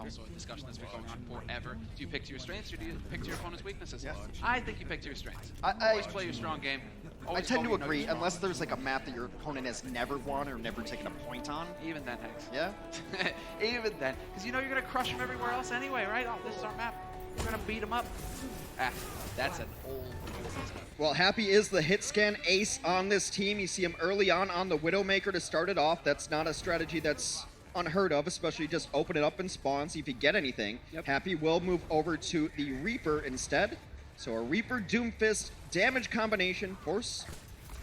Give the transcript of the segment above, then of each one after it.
also a discussion that's been going on forever. Do you pick to your strengths or do you pick to your opponent's weaknesses? Yeah. I think you pick to your strengths. I Always play your strong game. I Always tend go to where you know agree, you're strong. unless there's like a map that your opponent has never won or never taken a point on. Even then, Hex. Yeah? Even then. Because you know you're going to crush them everywhere else anyway, right? Oh, this is our map. We're going to beat them up. Ah, that's an old system. Well, Happy is the hit scan ace on this team. You see him early on the Widowmaker to start it off. That's not a strategy that's unheard of, especially just open it up and spawn, see if you get anything. Yep. Happy will move over to the Reaper instead. So a Reaper Doomfist damage combination for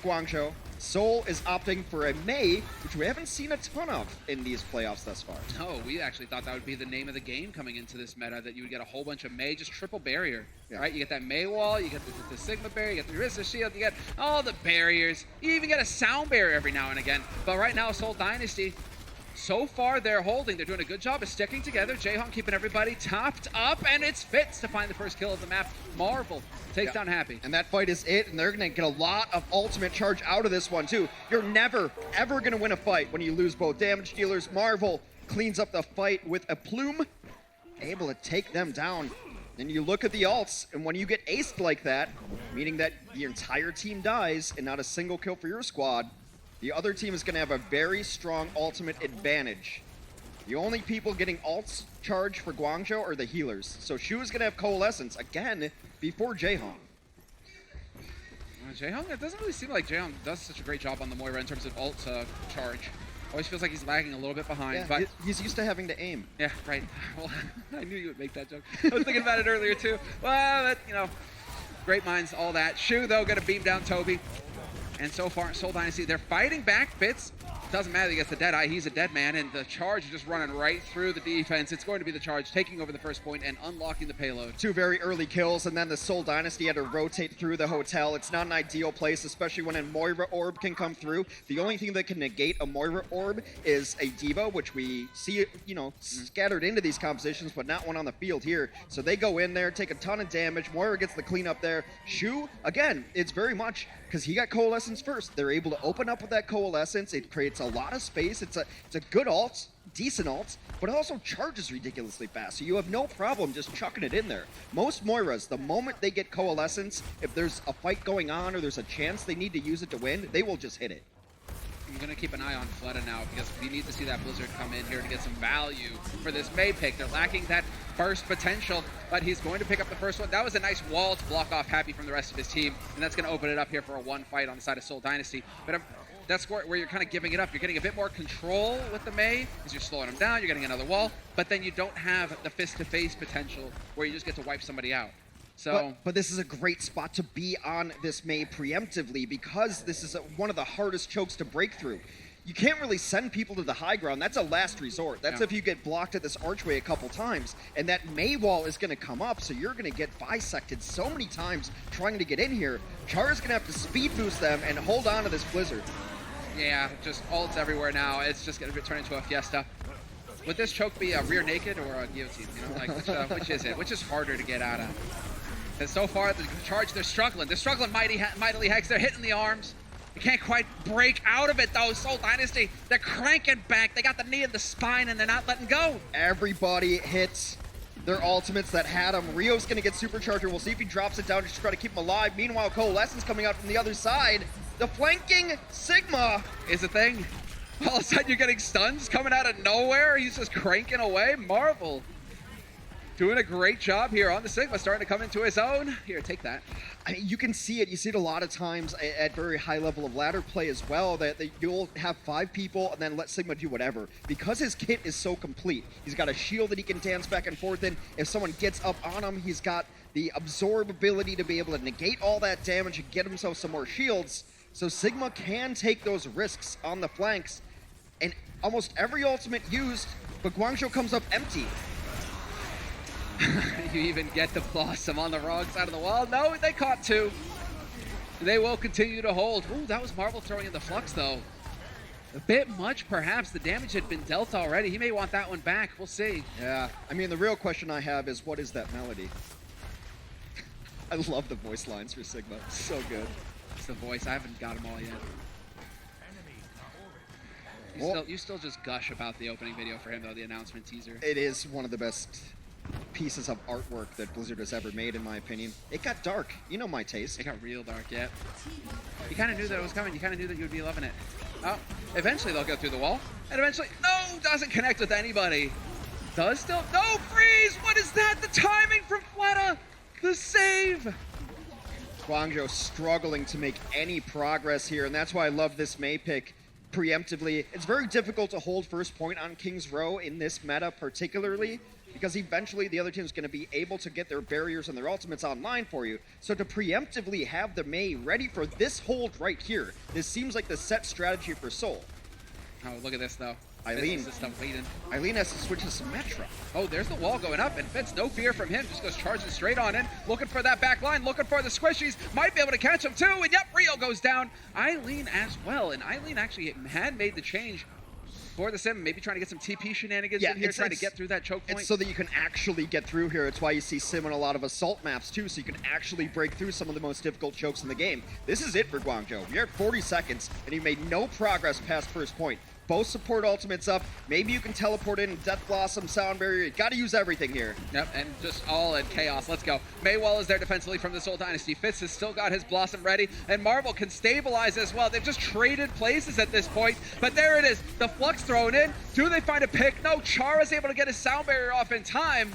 Guangzhou. Soul is opting for a Mei, which we haven't seen a ton of in these playoffs thus far. No, we actually thought that would be the name of the game coming into this meta, that you would get a whole bunch of Mei, just triple barrier, right? You get that Mei wall, you get the Sigma barrier, you get the Resist shield, you get all the barriers. You even get a sound barrier every now and again. But right now, Seoul Dynasty, so far they're holding. They're doing a good job of sticking together. Jaehong keeping everybody topped up, and it's Fitz to find the first kill of the map. Marvel takes down Happy. And that fight is it, and they're going to get a lot of ultimate charge out of this one, too. You're never, ever going to win a fight when you lose both damage dealers. Marvel cleans up the fight with a plume, able to take them down. Then you look at the alts, and when you get aced like that, meaning that the entire team dies and not a single kill for your squad, the other team is going to have a very strong ultimate advantage. The only people getting ults charged for Guangzhou are the healers. So Shu is going to have Coalescence again before Jaehong. Jaehong, it doesn't really seem like Jaehong does such a great job on the Moira in terms of ult charge. Always feels like he's lagging a little bit behind. Yeah, but he's used to having to aim. yeah, right. Well, I knew you would make that joke. I was thinking about it earlier too. Well, that, you know, great minds, all that. Shu though, gonna beam down Toby. And so far, Seoul Dynasty, they're fighting back. Fitz, doesn't matter, he gets the dead eye, he's a dead man, and the charge is just running right through the defense. It's going to be the charge taking over the first point and unlocking the payload. Two very early kills, and then the Seoul Dynasty had to rotate through the hotel. It's not an ideal place, especially when a Moira Orb can come through. The only thing that can negate a Moira Orb is a Diva, which we see, you know, scattered into these compositions, but not one on the field here. So they go in there, take a ton of damage. Moira gets the cleanup there. Shu, again, it's very much because he got Coalescence first. They're able to open up with that Coalescence. It creates a lot of space. It's a good ult, decent ult, but it also charges ridiculously fast. So you have no problem just chucking it in there. Most Moiras, the moment they get Coalescence, if there's a fight going on or there's a chance they need to use it to win, they will just hit it. I'm going to keep an eye on Fleta now because we need to see that Blizzard come in here to get some value for this Mei pick. They're lacking that burst potential, but he's going to pick up the first one. That was a nice wall to block off Happy from the rest of his team, and that's going to open it up here for a one fight on the side of Seoul Dynasty. But that's where you're kind of giving it up. You're getting a bit more control with the Mei because you're slowing him down, you're getting another wall, but then you don't have the fist-to-face potential where you just get to wipe somebody out. So, but this is a great spot to be on this Mei preemptively because this is one of the hardest chokes to break through. You can't really send people to the high ground. That's a last resort. That's if you get blocked at this archway a couple times. And that Mei wall is going to come up, so you're going to get bisected so many times trying to get in here. Chara's going to have to speed boost them and hold on to this Blizzard. yeah, just ults everywhere now. It's just going to turn into a fiesta. Would this choke be a rear naked or a guillotine? You know, like which is it? Which is harder to get out of? Because so far, the charge, they're struggling. They're struggling mightily, Hex. They're hitting the arms. They can't quite break out of it, though. Seoul Dynasty, they're cranking back. They got the knee in the spine, and they're not letting go. Everybody hits their ultimates that had him. Rio's going to get Supercharger. We'll see if he drops it down just to try to keep him alive. Meanwhile, Coalescence coming out from the other side. The flanking Sigma is a thing. All of a sudden, you're getting stuns coming out of nowhere. He's just cranking away. Marvel doing a great job here on the Sigma, starting to come into his own. Here, take that. I mean, you can see it. You see it a lot of times at very high level of ladder play as well, that you'll have 5 people and then let Sigma do whatever. Because his kit is so complete, he's got a shield that he can dance back and forth in. If someone gets up on him, he's got the absorb ability to be able to negate all that damage and get himself some more shields. So Sigma can take those risks on the flanks. And almost every ultimate used, but Guangzhou comes up empty. You even get the Blossom on the wrong side of the wall. No, they caught 2. They will continue to hold. Ooh, that was Marvel throwing in the Flux, though. A bit much, perhaps. The damage had been dealt already. He may want that one back. We'll see. Yeah, I mean, the real question I have is, what is that melody? I love the voice lines for Sigma. So good. It's the voice. I haven't got them all yet. You still just gush about the opening video for him, though, the announcement teaser. It is one of the best pieces of artwork that Blizzard has ever made, in my opinion. It got dark. You know my taste. It got real dark, yeah. You kind of knew that it was coming. You kind of knew that you would be loving it. Oh, eventually they'll go through the wall. And eventually, no, doesn't connect with anybody. Does still, no, freeze! What is that? The timing from Fleta! The save! Guangzhou struggling to make any progress here, and that's why I love this Mei pick preemptively. It's very difficult to hold first point on King's Row in this meta particularly, because eventually the other team's going to be able to get their barriers and their ultimates online for you. So to preemptively have the Mei ready for this hold right here, this seems like the set strategy for Seoul. Oh, look at this, though. Eileen has to switch to Symmetra. Oh, there's the wall going up, and Fitz, no fear from him, just goes charging straight on in, looking for that back line, looking for the squishies, might be able to catch him too, and yep, Rio goes down. Eileen as well, and Eileen actually had made the change for the sim, maybe trying to get some TP shenanigans in here, trying to get through that choke point. It's so that you can actually get through here. It's why you see Sim on a lot of assault maps too, so you can actually break through some of the most difficult chokes in the game. This is it for Guangzhou. You're at 40 seconds, and you made no progress past first point. Both support ultimates up. Maybe you can teleport in Death Blossom, Sound Barrier. You gotta use everything here. Yep, and just all in chaos. Let's go. Maywell is there defensively from the Seoul Dynasty. Fitz has still got his Blossom ready, and Marvel can stabilize as well. They've just traded places at this point, but there it is. The Flux thrown in. Do they find a pick? No, Chara's able to get his Sound Barrier off in time.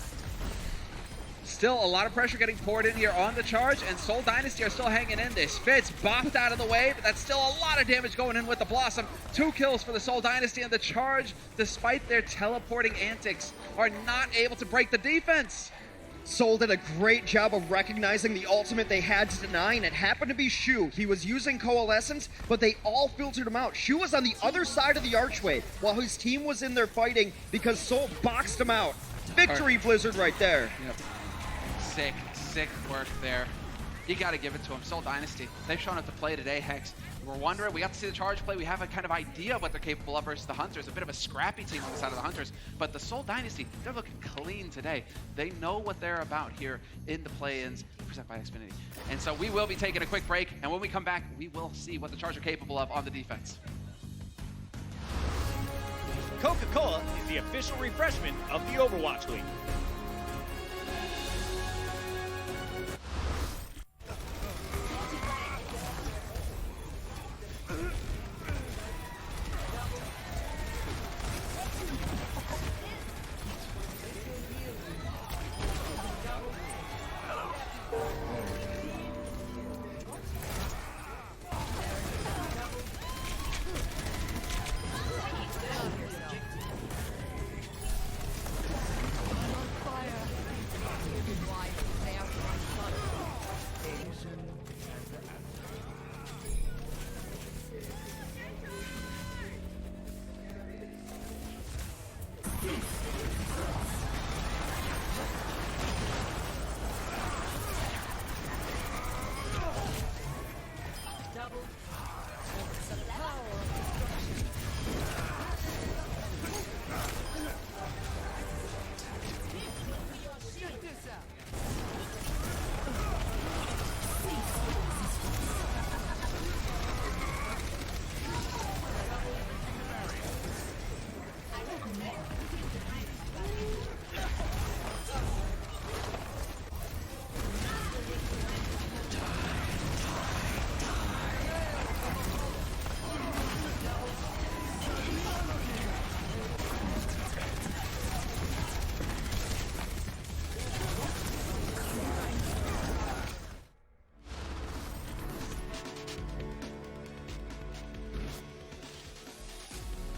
Still a lot of pressure getting poured in here on the charge, and Seoul Dynasty are still hanging in this. Fitz bopped out of the way, but that's still a lot of damage going in with the Blossom. 2 kills for the Seoul Dynasty, and the charge, despite their teleporting antics, are not able to break the defense. Seoul did a great job of recognizing the ultimate they had to deny, and it happened to be Shu. He was using Coalescence, but they all filtered him out. Shu was on the other side of the archway while his team was in there fighting because Seoul boxed him out. Victory, Blizzard, right there. Yep. Sick work there. You got to give it to them. Seoul Dynasty, they've shown up to play today, Hex. We're wondering, we got to see the charge play. We have a kind of idea of what they're capable of versus the Hunters. A bit of a scrappy team on the side of the Hunters. But the Seoul Dynasty, they're looking clean today. They know what they're about here in the play-ins presented by Xfinity. And so we will be taking a quick break. And when we come back, we will see what the Charge are capable of on the defense. Coca-Cola is the official refreshment of the Overwatch League.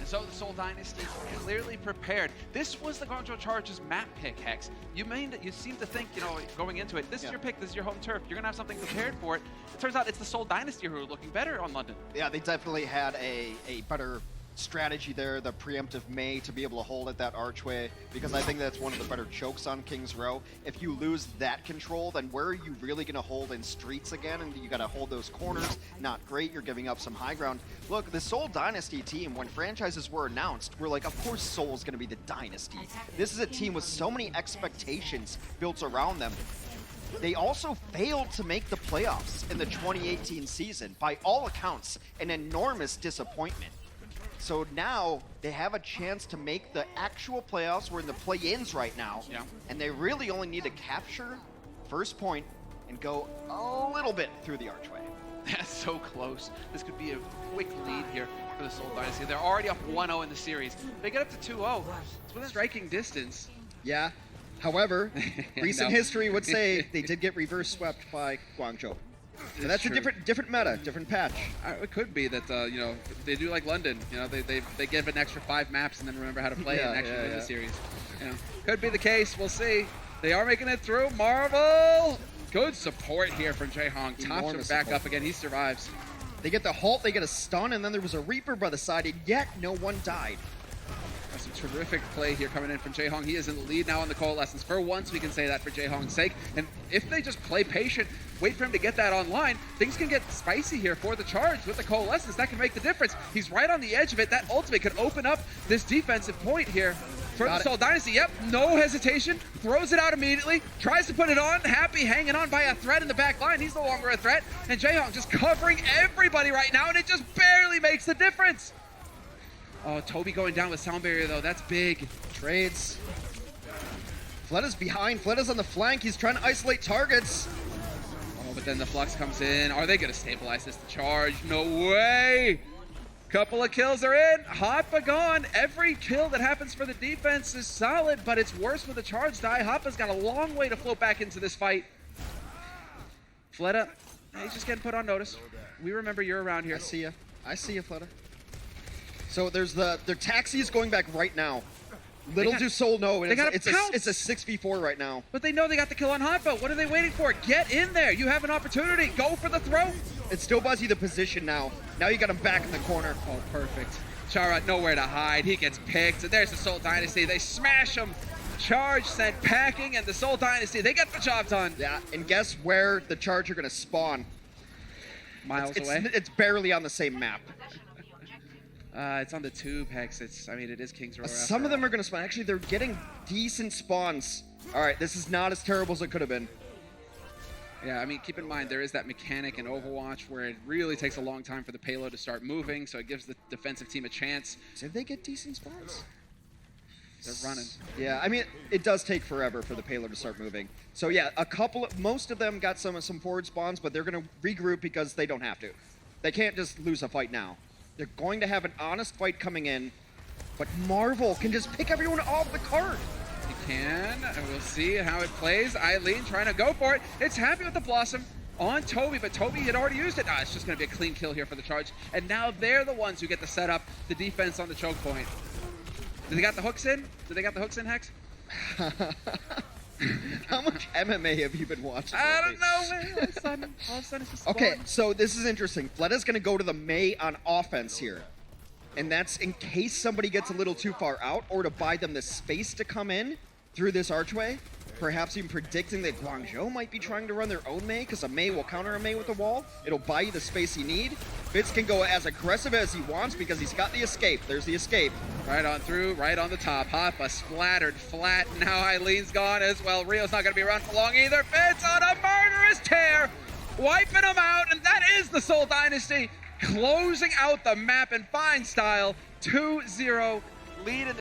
So the Seoul Dynasty clearly prepared. This was the Guangzhou Charge's map pick, Hex. You seem to think, you know, going into it, this is your pick, this is your home turf, you're gonna have something prepared for it. It turns out it's the Seoul Dynasty who are looking better on London. Yeah, they definitely had a better strategy there, the preemptive Mei to be able to hold at that archway, because I think that's one of the better chokes on King's Row. If you lose that control, then where are you really going to hold in streets again? And you got to hold those corners. Not great. You're giving up some high ground. Look, the Seoul Dynasty team, when franchises were announced, we're like, of course Seoul's going to be the dynasty. This is a team with so many expectations built around them. They also failed to make the playoffs in the 2018 season. By all accounts, an enormous disappointment. So now they have a chance to make the actual playoffs. We're in the play-ins right now. Yeah. And they really only need to capture first point and go a little bit through the archway. That's so close. This could be a quick lead here for the Seoul Dynasty. They're already up 1-0 in the series. They get up to 2-0. It's within striking distance. Yeah. However, recent No. history would say they did get reverse swept by Guangzhou. So that's true. a different meta, different patch. It could be that you know, they do like London. You know, they give an extra 5 maps and then remember how to play it and actually win the series. You know, could be the case. We'll see. They are making it through. Marvel, good support here from Jaehong. Tops him Enormous back support. up again. He survives. They get the halt, they get a stun, and then there was a Reaper by the side, and yet no one died. That's a terrific play here coming in from Jaehong. He is in the lead now on the Coalescence. For once, we can say that for Jaehong's sake. And if they just play patient, wait for him to get that online, things can get spicy here for the Charge with the Coalescence. That can make the difference. He's right on the edge of it. That ultimate could open up this defensive point here for the Seoul Dynasty. Yep, no hesitation. Throws it out immediately. Tries to put it on. Happy hanging on by a threat in the back line. He's no longer a threat. And Jaehong just covering everybody right now, and it just barely makes the difference. Oh, Toby going down with Sound Barrier, though. That's big. Trades. Fletta's behind. Fletta's on the flank. He's trying to isolate targets. Oh, but then the Flux comes in. Are they going to stabilize this? The Charge? No way. Couple of kills are in. Hoppa gone. Every kill that happens for the defense is solid, but it's worse with the Charge die. Hoppa's got a long way to float back into this fight. Fletta, he's just getting put on notice. We remember you're around here. I see ya. I see ya, Fletta. So their taxi is going back right now. Little do Seoul know, and it's a 6v4 right now. But they know they got the kill on Hoppa. What are they waiting for? Get in there. You have an opportunity. Go for the throw. It's still Buzzy the position now. Now you got him back in the corner. Oh, perfect. Chara, nowhere to hide. He gets picked. And there's the Seoul Dynasty. They smash him. Charge sent packing, and the Seoul Dynasty, they get the job done. Yeah, and guess where the Charge are going to spawn? Miles away. It's barely on the same map. It's on the tube, Hex. I mean, it is King's Roar. Some of them are going to spawn. Actually, they're getting decent spawns. All right, this is not as terrible as it could have been. Yeah, I mean, keep in mind, there is that mechanic in Overwatch where it really takes a long time for the payload to start moving, so it gives the defensive team a chance. Did they get decent spawns? They're running. Yeah, I mean, it does take forever for the payload to start moving. So yeah, most of them got some forward spawns, but they're going to regroup because they don't have to. They can't just lose a fight now. They're going to have an honest fight coming in, but Marvel can just pick everyone off the cart. He can, and we'll see how it plays. Eileen trying to go for it. It's Happy with the Blossom on Toby, but Toby had already used it. It's just going to be a clean kill here for the Charge. And now they're the ones who get to set up the defense on the choke point. Did they got the hooks in? Did they got the hooks in, Hex? How much MMA have you been watching? I don't know, man. All of a sudden it's just Okay, fun. so this is interesting. Fletta's going to go to the Mei on offense here. And that's in case somebody gets a little too far out or to buy them the space to come in through this archway. Perhaps even predicting that Guangzhou might be trying to run their own Mei because a Mei will counter a Mei with a wall. It'll buy you the space you need. Fitz can go as aggressive as he wants because he's got the escape. There's the escape. Right on through, right on the top. Hoppa splattered flat. Now Eileen's gone as well. Rio's not going to be around for long either. Fitz on a murderous tear, wiping them out, and that is the Seoul Dynasty closing out the map in fine style. 2-0 lead in the